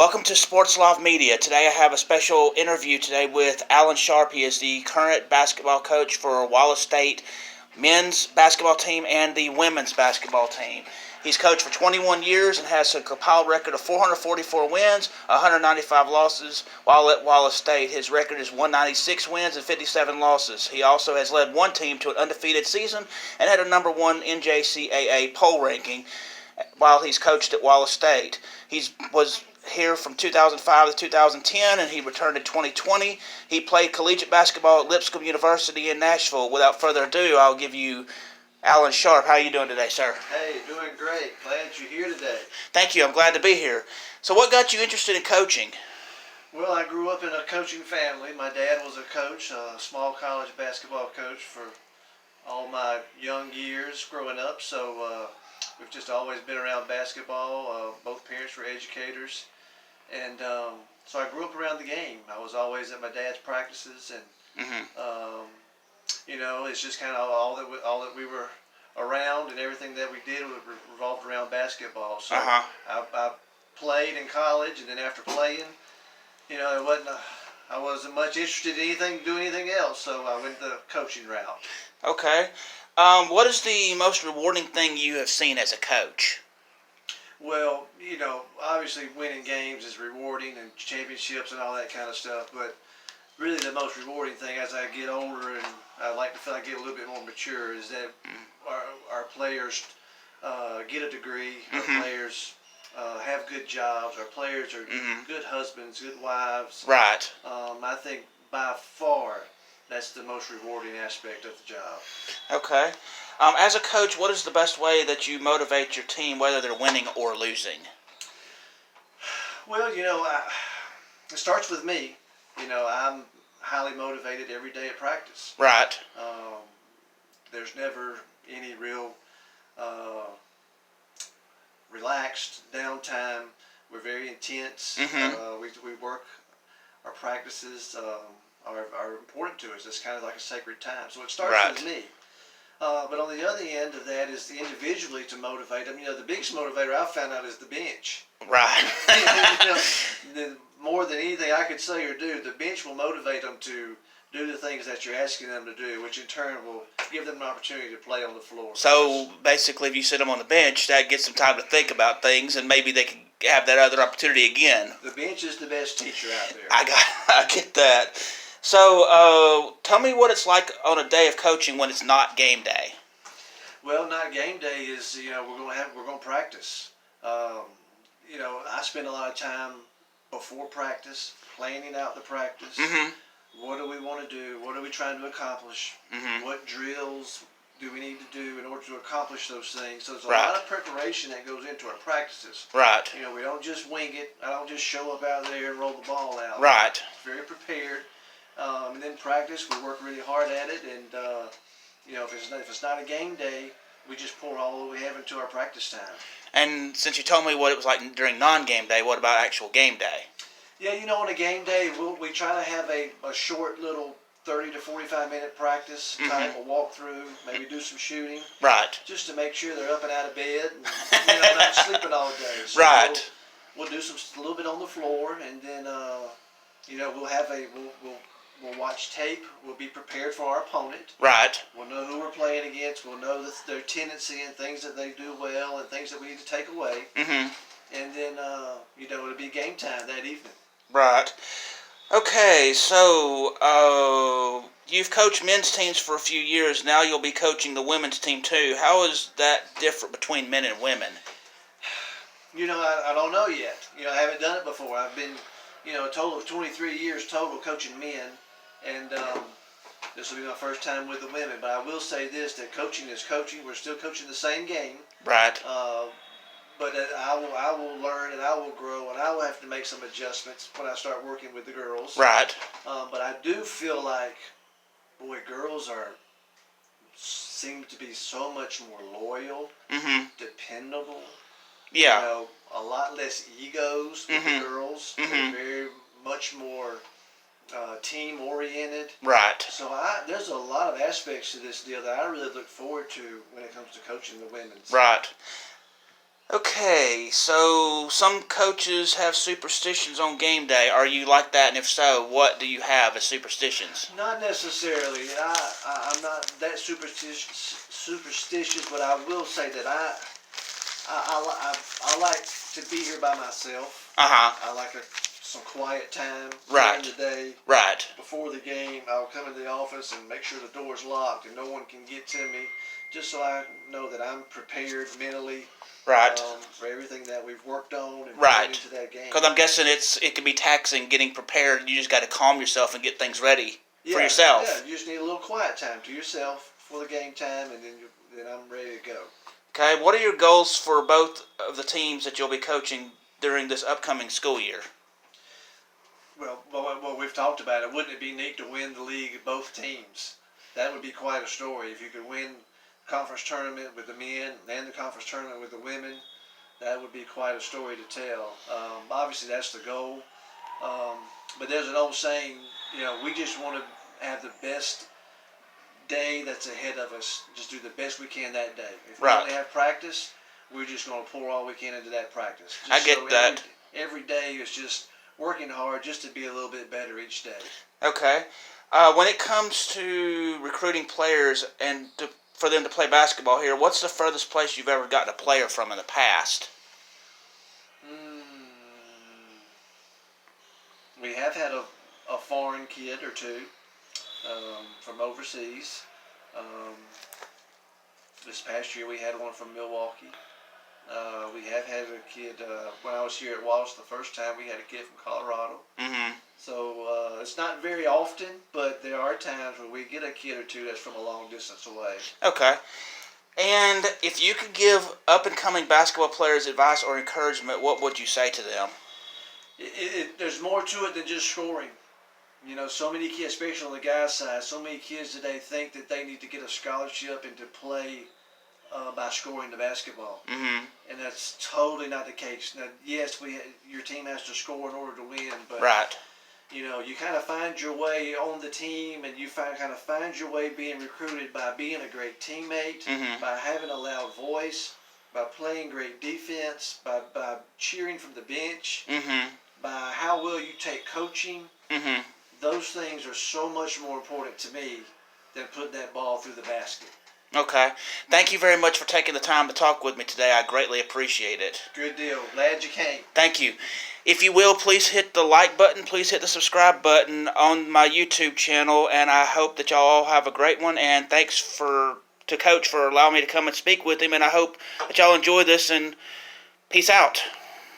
Welcome to Sports Live Media. Today I have a special interview today with Allen Sharpe. He is the current basketball coach for Wallace State men's basketball team and the women's basketball team. He's coached for 21 years and has a compiled record of 444 wins, 195 losses. While at Wallace State, his record is 196 wins and 57 losses. He also has led one team to an undefeated season and had a number one NJCAA poll ranking while he's coached at Wallace State. He was here from 2005 to 2010, and he returned in 2020. He played collegiate basketball at Lipscomb University in Nashville. Without further ado, I'll give you Allen Sharpe. How are you doing today, sir? Hey, doing great. Glad that you're here today. Thank you. I'm glad to be here. So what got you interested in coaching? Well, I grew up in a coaching family. My dad was a coach, a small college basketball coach for all my young years growing up. So we've just always been around basketball. Both parents were educators. And so I grew up around the game. I was always at my dad's practices, and it's just kind of all that we were around, and everything that we did revolved around basketball. So I played in college, and then after playing, I wasn't much interested in doing anything else. So I went the coaching route. Okay. What is the most rewarding thing you have seen as a coach? Well, obviously winning games is rewarding, and championships and all that kind of stuff, but really the most rewarding thing as I get older and I like to feel I get a little bit more mature is that our players get a degree, our players have good jobs, our players are good husbands, good wives. Right. I think by far that's the most rewarding aspect of the job. Okay. As a coach, what is the best way that you motivate your team, whether they're winning or losing? Well, it starts with me. I'm highly motivated every day at practice. Right. There's never any real relaxed downtime. We're very intense. We work. Our practices are important to us. It's kind of like a sacred time. So it starts with me. But on the other end of that is individually to motivate them. The biggest motivator I've found out is the bench. Right. More than anything I could say or do, the bench will motivate them to do the things that you're asking them to do, which in turn will give them an opportunity to play on the floor. So basically, if you sit them on the bench, that gets them time to think about things, and maybe they can have that other opportunity again. The bench is the best teacher out there. I get that. So tell me what it's like on a day of coaching when it's not game day. Well, not game day is we're going to practice. I spend a lot of time before practice planning out the practice. What do we want to do? What are we trying to accomplish? What drills do we need to do in order to accomplish those things? So there's a lot of preparation that goes into our practices. Right. We don't just wing it. I don't just show up out there and roll the ball out. Right. It's very prepared. And then practice, we work really hard at it. And if it's not a game day, we just pour all that we have into our practice time. And since you told me what it was like during non-game day, what about actual game day? Yeah, on a game day, we try to have a short little 30 to 45 minute practice type, a walkthrough, maybe do some shooting. Right. Just to make sure they're up and out of bed and not sleeping all day. So right. We'll do a little bit on the floor, and then we'll watch tape. We'll be prepared for our opponent. Right. We'll know who we're playing against. We'll know their tendency and things that they do well and things that we need to take away. And then it'll be game time that evening. Right. Okay, so you've coached men's teams for a few years. Now you'll be coaching the women's team too. How is that different between men and women? I don't know yet. I haven't done it before. I've been, a total of 23 years total coaching men, and this will be my first time with the women. But I will say this, that coaching is coaching. We're still coaching the same game. Right. But I will learn, and I will grow, and I will have to make some adjustments when I start working with the girls. Right. But I do feel like, girls seem to be so much more loyal, dependable. Yeah. A lot less egos with the girls. They're very much more team oriented. Right. So there's a lot of aspects to this deal that I really look forward to when it comes to coaching the women's. Right. Okay, so some coaches have superstitions on game day. Are you like that? And if so, what do you have as superstitions? Not necessarily. I'm not that superstitious, but I will say that I like to be here by myself. I like some quiet time during the day. Right. Before the game, I'll come into the office and make sure the door's locked and no one can get to me, just so I know that I'm prepared mentally. Right. For everything that we've worked on and right. into that game. Because I'm guessing it can be taxing getting prepared. You just got to calm yourself and get things ready for yourself. Yeah, you just need a little quiet time to yourself for the game time, and then I'm ready to go. Okay, what are your goals for both of the teams that you'll be coaching during this upcoming school year? Well, we've talked about it. Wouldn't it be neat to win the league at both teams? That would be quite a story if you could win conference tournament with the men and the conference tournament with the women. That would be quite a story to tell. Obviously, that's the goal. But there's an old saying, we just want to have the best day that's ahead of us. Just do the best we can that day. If we only have practice, we're just going to pour all we can into that practice. I get that. Every day is just working hard just to be a little bit better each day. Okay. When it comes to recruiting players and for them to play basketball here, what's the furthest place you've ever gotten a player from in the past? We have had a foreign kid or two from overseas. This past year we had one from Milwaukee. We have had a kid, when I was here at Wallace the first time, we had a kid from Colorado. Mm-hmm. So it's not very often, but there are times where we get a kid or two that's from a long distance away. Okay. And if you could give up-and-coming basketball players advice or encouragement, what would you say to them? There's more to it than just scoring. So many kids, especially on the guys' side, so many kids today think that they need to get a scholarship and to play by scoring the basketball. Mm-hmm. And that's totally not the case. Now, yes, your team has to score in order to win, but you kind of find your way on the team, and you kind of find your way being recruited by being a great teammate, by having a loud voice, by playing great defense, by cheering from the bench, by how well you take coaching. Those things are so much more important to me than putting that ball through the basket. Okay. Thank you very much for taking the time to talk with me today. I greatly appreciate it. Good deal. Glad you came. Thank you. If you will, please hit the like button. Please hit the subscribe button on my YouTube channel. And I hope that y'all all have a great one. And thanks to Coach for allowing me to come and speak with him. And I hope that y'all enjoy this. And peace out.